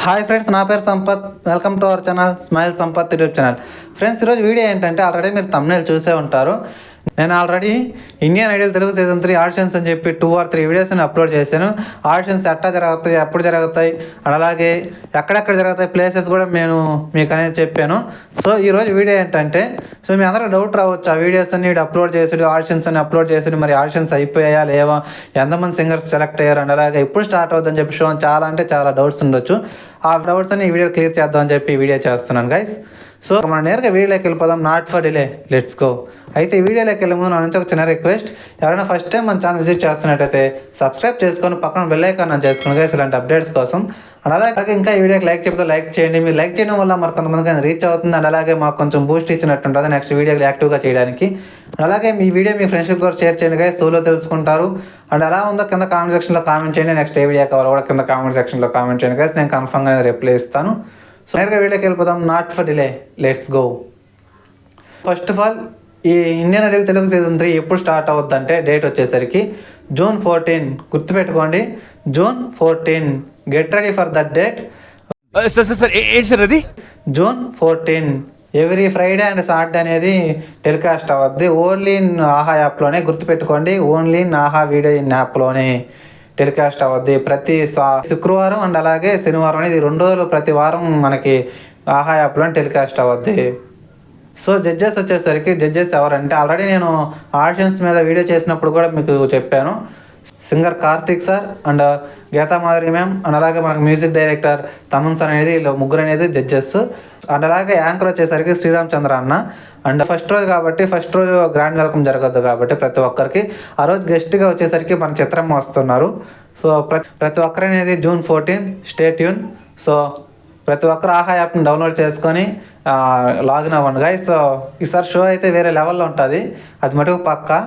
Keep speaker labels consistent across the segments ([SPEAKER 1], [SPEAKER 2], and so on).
[SPEAKER 1] Hi friends, నా పేరు Sampath. Welcome to our channel smile Sampath YouTube channel. Friends, ఈరోజు video ఏంటంటే ఆల్రెడీ మీరు thumbnail చూసే ఉంటారు. నేను already Indian Idol Telugu season 3 auditions అని చెప్పి 2 or 3 వీడియోస్ని అప్లోడ్ చేశాను. ఆడిషన్స్ ఎట్టా జరుగుతాయి, ఎప్పుడు జరుగుతాయి, అలాగే ఎక్కడెక్కడ జరుగుతాయి ప్లేసెస్ కూడా నేను మీకు అనేది చెప్పాను. సో ఈరోజు వీడియో ఏంటంటే, మీ అందరూ డౌట్ రావచ్చు, ఆ వీడియోస్ అన్ని అప్లోడ్ చేసాడు, ఆడిషన్స్ అన్ని అప్లోడ్ చేసాడు, మరి ఆడిషన్స్ అయిపోయాయా లేవా, ఎంతమంది సింగర్స్ సెలెక్ట్ అయ్యారు అండ్ అలాగే ఎప్పుడు స్టార్ట్ అవుతుందని చెప్పి చాలా అంటే చాలా డౌట్స్ ఉండొచ్చు. ఆ డౌట్స్ అన్ని ఈ వీడియో క్లియర్ చేద్దామని చెప్పి ఈ వీడియో చేస్తున్నాను గైస్. సో మనం నేరుగా వీడియోలోకి వెళ్ళిపోదాం. Not for delay, let's go. అయితే ఈ వీడియోలోకి వెళ్ళే ముందు నా నుంచి ఒక చిన్న రిక్వెస్ట్, ఎవరైనా ఫస్ట్ టైం మన ఛానల్ విజిట్ చేస్తున్నట్టయితే సబ్స్క్రైబ్ చేసుకొని పక్కన బెల్ ఐకాన్ ఆన్ చేసుకోండి గైస్, ఇలాంటి అప్డేట్స్ కోసం. అండ్ అలాగే ఇంకా ఈ వీడియోకి లైక్ చెప్తే లైక్ చేయండి. మీరు లైక్ చేయడం వల్ల మరి కొంతమందికి రీచ్ అవుతుంది అండ్ అలాగే మాకు కొంచెం బూస్ట్ ఇచ్చినట్టు ఉంటుంది నెక్స్ట్ వీడియోకి యాక్టివ్గా చేయడానికి. అలాగే మీ వీడియో మీ ఫ్రెండ్స్కి కూడా షేర్ చేయండి గైస్, సోలో తెలుసుకుంటారు. అండ్ ఎలా ఉందో కింద కామెంట్ సెక్షన్లో కామెంట్ చేయండి. నెక్స్ట్ ఏ వీడియో కావాలో కూడా కింద కామెంట్ సెక్షన్లో కామెంట్ చేయండి గైస్, నేను కన్ఫర్మ్గా రిప్లై ఇస్తాను. సో నేరుగా వీడియోకి వెళ్ళిపోదాం. Not for delay, let's go. First of all, ఈ ఇండియన్ ఐడల్ తెలుగు సీజన్ 3 ఎప్పుడు స్టార్ట్ అవుద్దంటే డేట్ వచ్చేసరికి June 14. గుర్తుపెట్టుకోండి, June 14. Get ready for that date. June 14 every Friday and Saturday అనేది టెలికాస్ట్ అవ్వద్ది. ఓన్లీ ఇన్ ఆహా యాప్లోనే, గుర్తుపెట్టుకోండి, ఓన్లీ ఇన్ ఆహా వీడియో ఇన్ యాప్లోనే టెలికాస్ట్ అవ్వద్ది. ప్రతి శుక్రవారం అండ్ అలాగే శనివారం అనేది 2 రోజులు ప్రతి వారం మనకి ఆహా యాప్లోనే టెలికాస్ట్ అవ్వద్ది. సో జడ్జెస్ వచ్చేసరికి, జడ్జెస్ ఎవరంటే ఆల్రెడీ నేను ఆడిషన్స్ మీద వీడియో చేసినప్పుడు కూడా మీకు చెప్పాను. Singer Karthik sir and Geetha Madhuri ma'am and అలాగే మనకు మ్యూజిక్ డైరెక్టర్ తమన్ సార్ అనేది, వీళ్ళు ముగ్గురు అనేది జడ్జెస్. అండ్ అలాగే యాంకర్ వచ్చేసరికి శ్రీరామ్ చంద్ర అన్న. అండ్ ఫస్ట్ రోజు కాబట్టి, ఫస్ట్ రోజు గ్రాండ్ వెల్కమ్ జరగద్దు కాబట్టి ప్రతి ఒక్కరికి, ఆ రోజు గెస్ట్గా వచ్చేసరికి మన చిత్రమ్మ వస్తున్నారు. సో ప్రతి ఒక్కరు అనేది June 14 స్టే ట్యూన్. సో ప్రతి ఒక్కరు ఆహా యాప్ని డౌన్లోడ్ చేసుకొని లాగిన్ అవ్వండి గైస్. సో ఈసారి షో అయితే వేరే లెవెల్లో ఉంటుంది, అది మటుకు పక్క.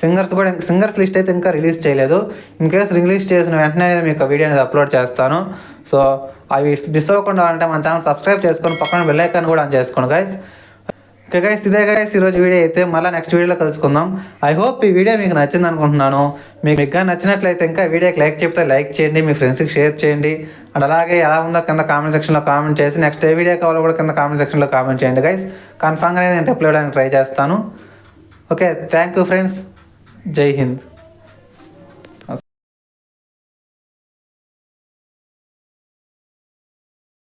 [SPEAKER 1] సింగర్స్ లిస్ట్ అయితే ఇంకా రిలీజ్ చేయలేదు. ఇన్ కేసు రిలీజ్ చేసిన వెంటనే మీకు వీడియో అనేది అప్లోడ్ చేస్తాను. సో అవి మిస్ అవ్వకుండా అంటే మన ఛానల్ సబ్స్క్రైబ్ చేసుకొని పక్కన బెల్ ఐకాన్ కూడా ఆన్ చేసుకోండి గైస్. ఓకే గైస్, ఇదే గైస్ ఈరోజు వీడియో అయితే. మళ్ళీ నెక్స్ట్ వీడియోలో కలుసుకుందాం. ఐ హోప్ ఈ వీడియో మీకు నచ్చింది అనుకుంటున్నాను. మీకు ఇంకా నచ్చినట్లయితే ఇంకా వీడియోకి లైక్ చెప్తే లైక్ చేయండి, మీ ఫ్రెండ్స్కి షేర్ చేయండి. అండ్ అలాగే ఎలా ఉందో కింద కామెంట్ సెక్షన్లో కామెంట్ చేసి నెక్స్ట్ ఏ వీడియో కావాలో కూడా కింద కామెంట్ సెక్షన్లో కామెంట్ చేయండి గైస్. కన్ఫామ్గా నేను రిప్లై ఇవ్వడానికి ట్రై చేస్తాను. Okay, thank you friends. జై హింద్.